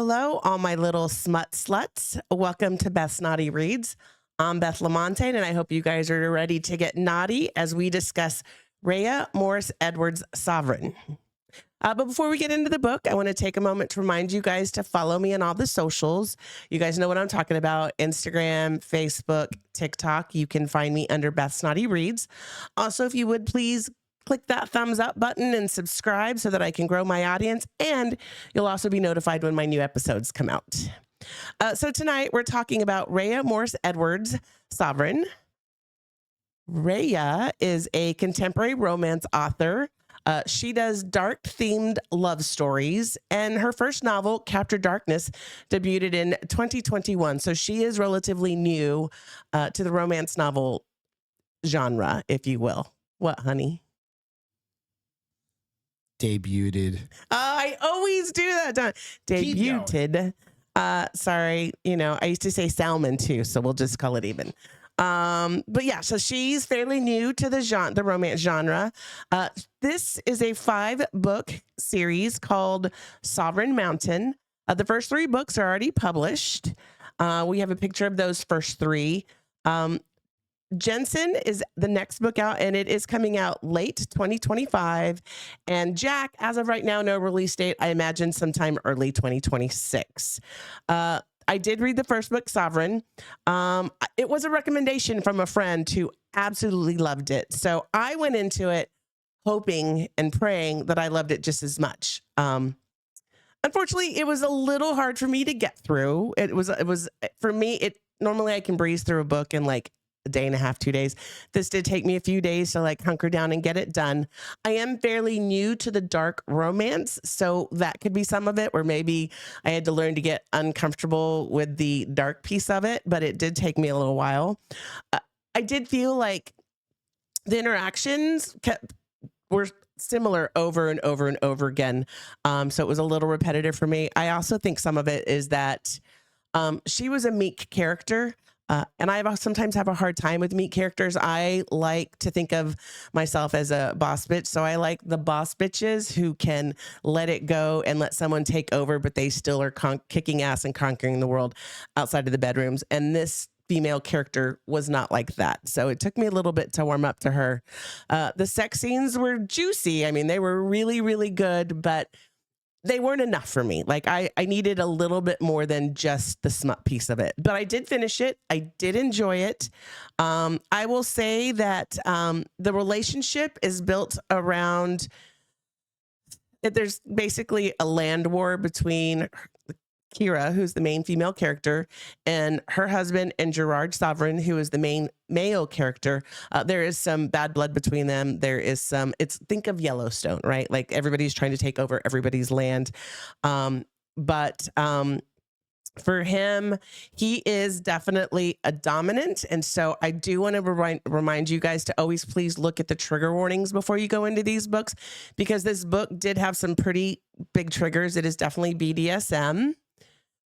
hello, all my little smut sluts. Welcome to Beth's Naughty Reads. I'm Beth LaMontagne, and I hope you guys are ready to get naughty as we discuss Raya Morris Edwards' Sovereign. But before we get into the book, I want to take a moment to remind you guys to follow me on all the socials. You guys know what I'm talking about: Instagram, Facebook, TikTok. You can find me under Beth's Naughty Reads. Also, if you would please click that thumbs up button and subscribe so that I can grow my audience, and you'll also be notified when my new episodes come out. So tonight we're talking about Raya Morris Edwards' Sovereign. Raya is a contemporary romance author. She does dark-themed love stories, and her first novel, Capture Darkness, debuted in 2021. So she is relatively new to the romance novel genre, if you will. What, honey? Debuted. I always do that. Debuted. Sorry, I used to say salmon too, so we'll just call it even. But yeah, so she's fairly new to the romance genre. This is a 5-book series called Sovereign Mountain. The first 3 books are already published. We have a picture of those first 3. Jensen is the next book out, and it is coming out late 2025. And Jack, as of right now, no release date. I imagine sometime early 2026. I did read the first book, Sovereign. It was a recommendation from a friend who absolutely loved it. So I went into it hoping and praying that I loved it just as much. Unfortunately, it was a little hard for me to get through. It was for me, normally I can breeze through a book in like a day and a half, 2 days. This did take me a few days to like hunker down and get it done. I am fairly new to the dark romance, so that could be some of it, where maybe I had to learn to get uncomfortable with the dark piece of it, but it did take me a little while. I did feel like the interactions were similar over and over and over again. So it was a little repetitive for me. I also think some of it is that she was a meek character. And I sometimes have a hard time with meek characters. I like to think of myself as a boss bitch. So I like the boss bitches who can let it go and let someone take over, but they still are kicking ass and conquering the world outside of the bedrooms. And this female character was not like that. So it took me a little bit to warm up to her. The sex scenes were juicy. I mean, they were really, really good, but they weren't enough for me. Like I needed a little bit more than just the smut piece of it, but I did finish it. I did enjoy it. I will say that the relationship is built around, there's basically a land war between Keira, who's the main female character, and her husband, and Gerard Sovereign, who is the main male character. There is some bad blood between them. There is think of Yellowstone, right? Like everybody's trying to take over everybody's land. But for him, he is definitely a dominant. And so I do want to remind you guys to always please look at the trigger warnings before you go into these books, because this book did have some pretty big triggers. It is definitely BDSM.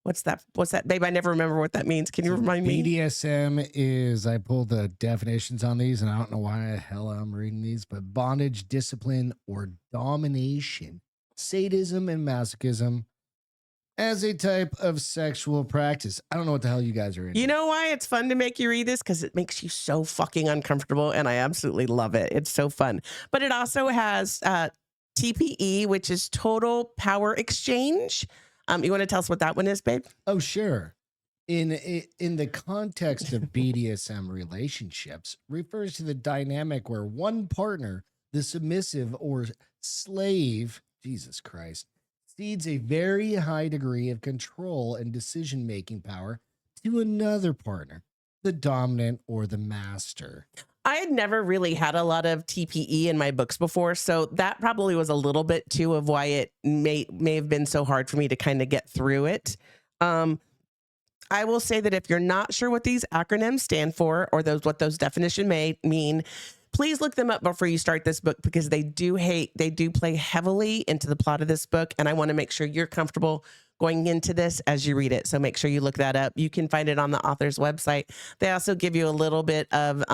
What's that, babe? I never remember what that means. Can you remind me? BDSM is, I pulled the definitions on these, and I don't know why the hell I'm reading these, but bondage, discipline, or domination, sadism, and masochism as a type of sexual practice. I don't know what the hell you guys are in. You know why it's fun to make you read this? Because it makes you so fucking uncomfortable, and I absolutely love it. It's so fun. But it also has TPE, which is total power exchange. You want to tell us what that one is, babe? Oh, sure. In the context of BDSM relationships, refers to the dynamic where one partner, the submissive or slave, Jesus Christ, cedes a very high degree of control and decision-making power to another partner, the dominant or the master. I had never really had a lot of TPE in my books before, so that probably was a little bit too of why it may have been so hard for me to kind of get through it. I will say that if you're not sure what these acronyms stand for, or what those definitions may mean, please look them up before you start this book, because they do play heavily into the plot of this book, and I want to make sure you're comfortable going into this as you read it. So make sure you look that up. You can find it on the author's website. They also give you a little bit of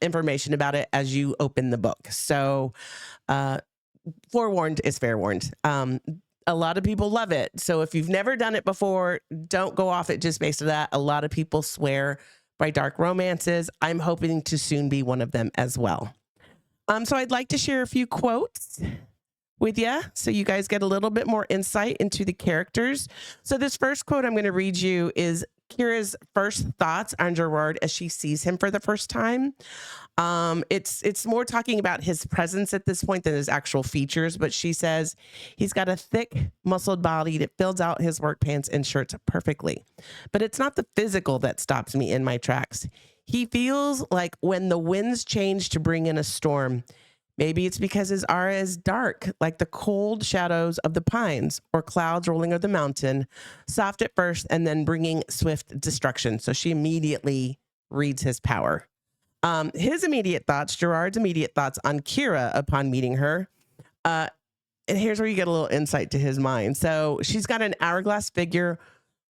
information about it as you open the book. So forewarned is fair warned. a lot of people love it. So if you've never done it before, don't go off it just based on that. A lot of people swear by dark romances. I'm hoping to soon be one of them as well. So I'd like to share a few quotes with you so you guys get a little bit more insight into the characters. So this first quote I'm going to read you is Keira's first thoughts on Gerard as she sees him for the first time. It's more talking about his presence at this point than his actual features, but she says he's got a thick, muscled body that fills out his work pants and shirts perfectly. But it's not the physical that stops me in my tracks. He feels like when the winds change to bring in a storm. Maybe it's because his aura is dark, like the cold shadows of the pines or clouds rolling over the mountain, soft at first and then bringing swift destruction. So she immediately reads his power. His immediate thoughts, Gerard's immediate thoughts on Keira upon meeting her. And here's where you get a little insight to his mind. So she's got an hourglass figure.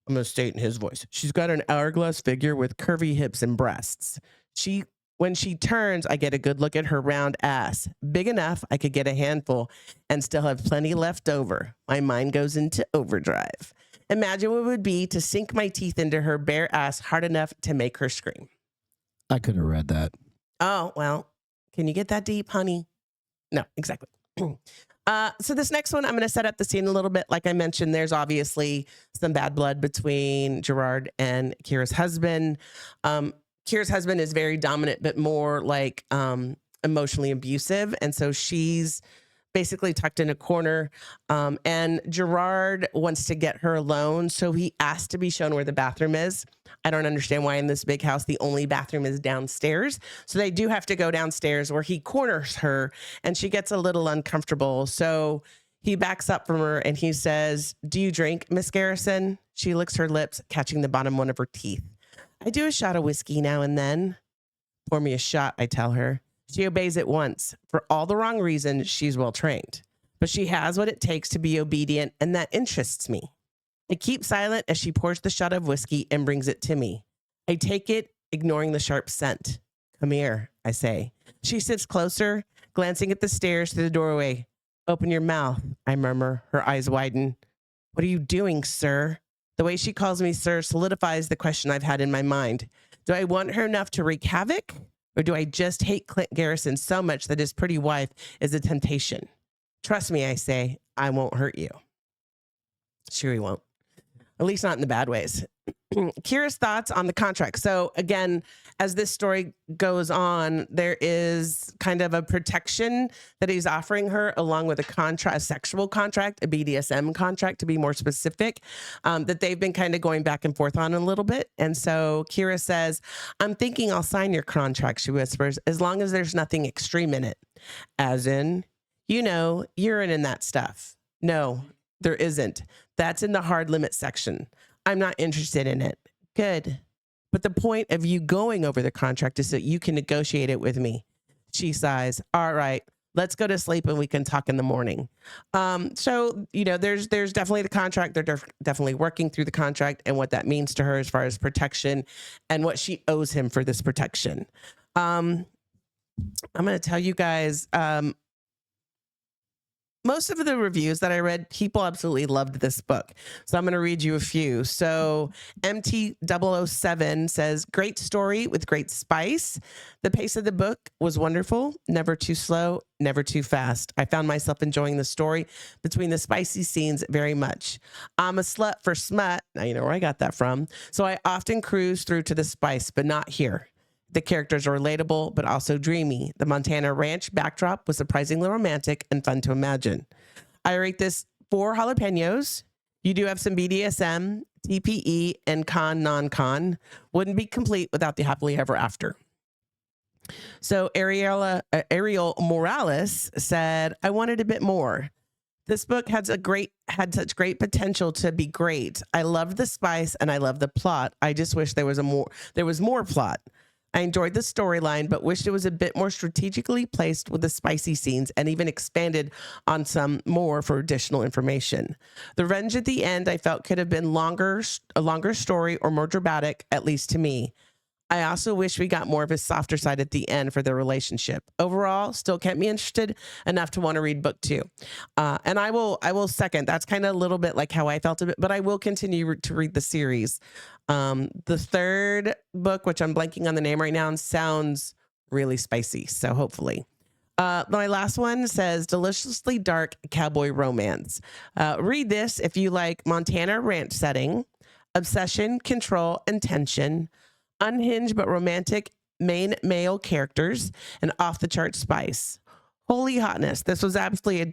I'm going to state in his voice. She's got an hourglass figure with curvy hips and breasts. When she turns, I get a good look at her round ass. Big enough I could get a handful and still have plenty left over. My mind goes into overdrive. Imagine what it would be to sink my teeth into her bare ass hard enough to make her scream. I could have read that. Oh, well, can you get that deep, honey? No, exactly. So this next one, I'm going to set up the scene a little bit. Like I mentioned, there's obviously some bad blood between Gerard and Keira's husband. Keira's husband is very dominant, but more like emotionally abusive. And so she's basically tucked in a corner. And Gerard wants to get her alone. So he asked to be shown where the bathroom is. I don't understand why in this big house, the only bathroom is downstairs. So they do have to go downstairs where he corners her and she gets a little uncomfortable. So he backs up from her and he says, "Do you drink, Miss Garrison?" She licks her lips, catching the bottom one of her teeth. "I do a shot of whiskey now and then." "Pour me a shot," I tell her. She obeys at once. For all the wrong reasons, she's well trained. But she has what it takes to be obedient, and that interests me. I keep silent as she pours the shot of whiskey and brings it to me. I take it, ignoring the sharp scent. "Come here," I say. She sits closer, glancing at the stairs to the doorway. "Open your mouth," I murmur, her eyes widen. "What are you doing, sir?" The way she calls me sir solidifies the question I've had in my mind. Do I want her enough to wreak havoc? Or do I just hate Clint Garrison so much that his pretty wife is a temptation? "Trust me," I say, "I won't hurt you." Sure he won't. At least not in the bad ways. Keira's thoughts on the contract. So again, as this story goes on, there is kind of a protection that he's offering her along with a contract, a sexual contract, a BDSM contract to be more specific, that they've been kind of going back and forth on a little bit. And so Keira says, "I'm thinking I'll sign your contract," she whispers, "as long as there's nothing extreme in it." As in, urine and that stuff. "No, there isn't. That's in the hard limit section. I'm not interested in it." "Good. But the point of you going over the contract is that you can negotiate it with me." She sighs. "All right, let's go to sleep and we can talk in the morning." So, there's definitely the contract. They're definitely working through the contract and what that means to her as far as protection and what she owes him for this protection. I'm going to tell you guys, most of the reviews that I read, people absolutely loved this book. So I'm going to read you a few. So MT007 says, "Great story with great spice. The pace of the book was wonderful. Never too slow, never too fast. I found myself enjoying the story between the spicy scenes very much. I'm a slut for smut." Now you know where I got that from. "So I often cruise through to the spice, but not here. The characters are relatable, but also dreamy. The Montana ranch backdrop was surprisingly romantic and fun to imagine. I rate this 4 jalapenos. You do have some BDSM, TPE, and non-con. Wouldn't be complete without the happily ever after." So Ariel Morales said, "I wanted a bit more. This book had such great potential to be great. I loved the spice and I loved the plot. I just wish there was more plot. I enjoyed the storyline, but wished it was a bit more strategically placed with the spicy scenes and even expanded on some more for additional information. The revenge at the end I felt could have been a longer story or more dramatic, at least to me. I also wish we got more of his softer side at the end for their relationship. Overall, still kept me interested enough to want to read book 2. And I will second. That's kind of a little bit like how I felt a bit, but I will continue to read the series. The third book, which I'm blanking on the name right now, sounds really spicy. So hopefully. My last one says deliciously dark cowboy romance. Read this if you like Montana ranch setting, obsession, control, and tension, unhinged but romantic main male characters, and off the chart spice. Holy hotness! This was absolutely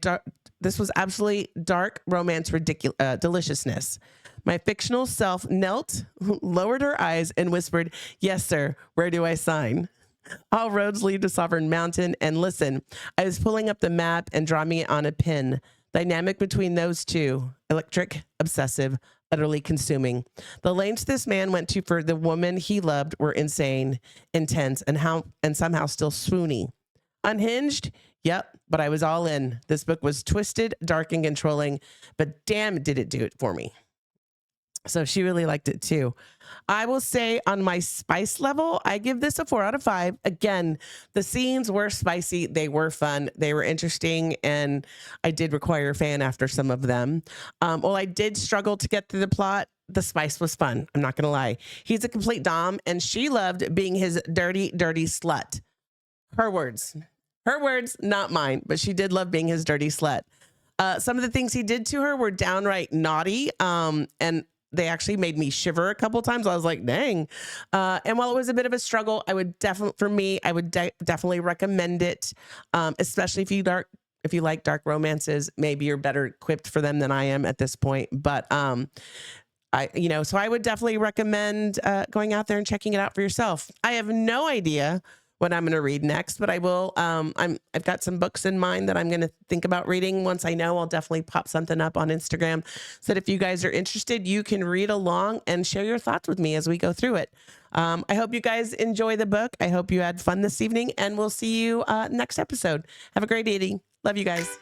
dark romance deliciousness. My fictional self knelt, lowered her eyes, and whispered, "Yes, sir. Where do I sign?" All roads lead to Sovereign Mountain. And listen, I was pulling up the map and drawing it on a pin. Dynamic between those two, electric, obsessive, utterly consuming. The lengths this man went to for the woman he loved were insane, intense, and somehow still swoony. Unhinged? Yep, but I was all in. This book was twisted, dark, and controlling, but damn, did it do it for me. So she really liked it too. I will say on my spice level, I give this a 4 out of 5. Again, the scenes were spicy. They were fun. They were interesting. And I did require a fan after some of them. Well, I did struggle to get through the plot. The spice was fun. I'm not going to lie. He's a complete dom and she loved being his dirty, dirty slut. Her words, not mine, but she did love being his dirty slut. Some of the things he did to her were downright naughty. And they actually made me shiver a couple times. I was like, dang. And while it was a bit of a struggle, I would definitely recommend it. Especially if you like dark romances, maybe you're better equipped for them than I am at this point. But, so I would definitely recommend going out there and checking it out for yourself. I have no idea what I'm going to read next, but I will. I've got some books in mind that I'm going to think about reading. Once I know, I'll definitely pop something up on Instagram so that if you guys are interested, you can read along and share your thoughts with me as we go through it. I hope you guys enjoy the book. I hope you had fun this evening, and we'll see you next episode. Have a great evening. Love you guys.